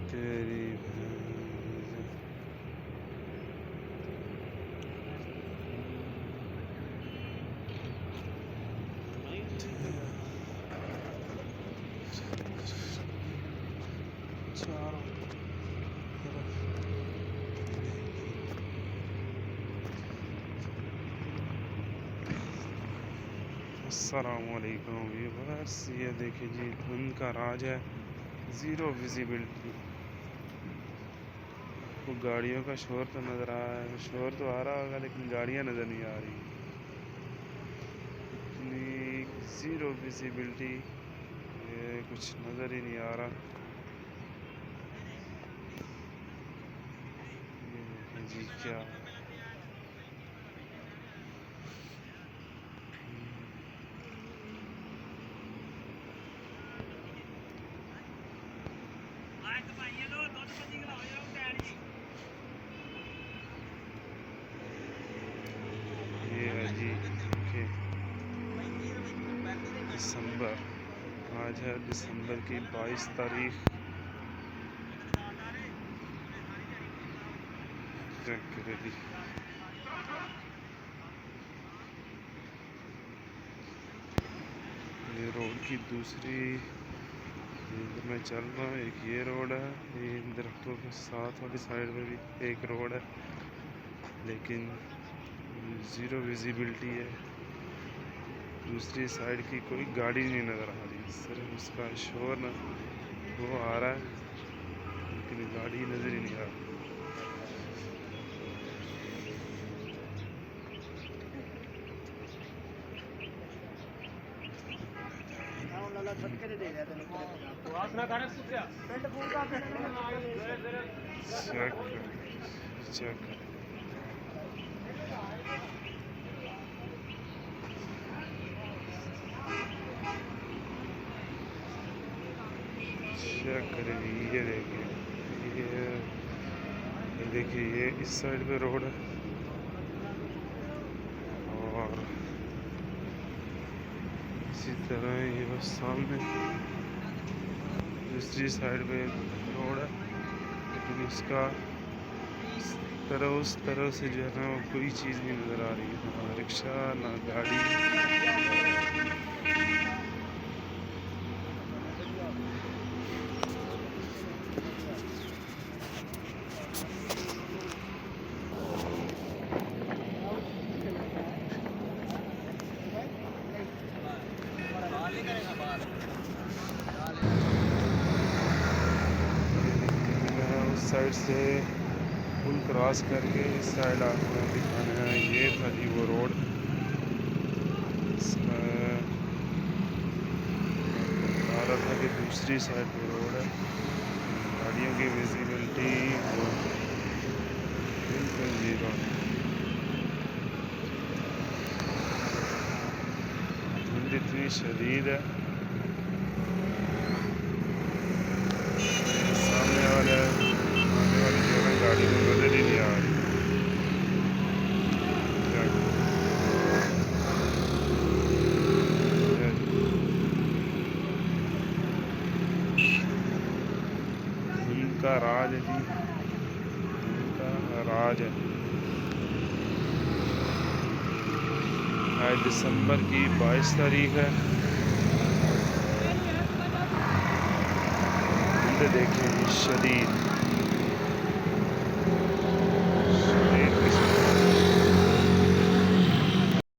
तेरी चारों अस्सलामुअलैकुम व्यूअर्स, ये देखिए जी धुंध का राज है, ज़ीरो विजिबिलिटी। वो गाड़ियों का शोर तो नज़र आ रहा है, शोर तो आ रहा होगा लेकिन गाड़ियाँ नज़र नहीं आ रही। इतनी ज़ीरो विजिबिलिटी, ये कुछ नज़र ही नहीं आ रहा। ये देखिए जी क्या ये है जी। देखिए दिसंबर, आज है दिसंबर की 22 तारीख। चेक करें जी, ये रोड की दूसरी इधर मैं चल रहा हूँ, एक ये रोड है, ये दरख्तों के साथ वाली साइड में भी एक रोड है लेकिन ज़ीरो विजिबिलिटी है। दूसरी साइड की कोई गाड़ी नहीं नज़र आ रही, सिर्फ उसका शोर ना वो आ रहा है लेकिन गाड़ी नज़र ही नहीं आ रही। चेक करें जी, ये देखिए ये इस साइड पे रोड है और इसी तरह ये बस सामने दूसरी साइड पे रोड है लेकिन उसका उस तरह से जो है ना वो कोई चीज़ नहीं नज़र आ रही है, ना रिक्शा ना गाड़ी। उस साइड से पुल क्रॉस करके इस साइड आपको दिखाना है। ये था जी वो रोड, इसका बता रहा था कि दूसरी साइड पे रोड है, गाड़ियों की विजिबिलिटी बिल्कुल ज़ीरो। धुंध इतनी शदीद है, सामने आने वाली जो है गाड़ी में नजर ही नहीं आ रही। धुंध का राज है जी, धुंध का राज है। आज दिसंबर की 22 तारीख है। धुंध देखिए जी शदीद।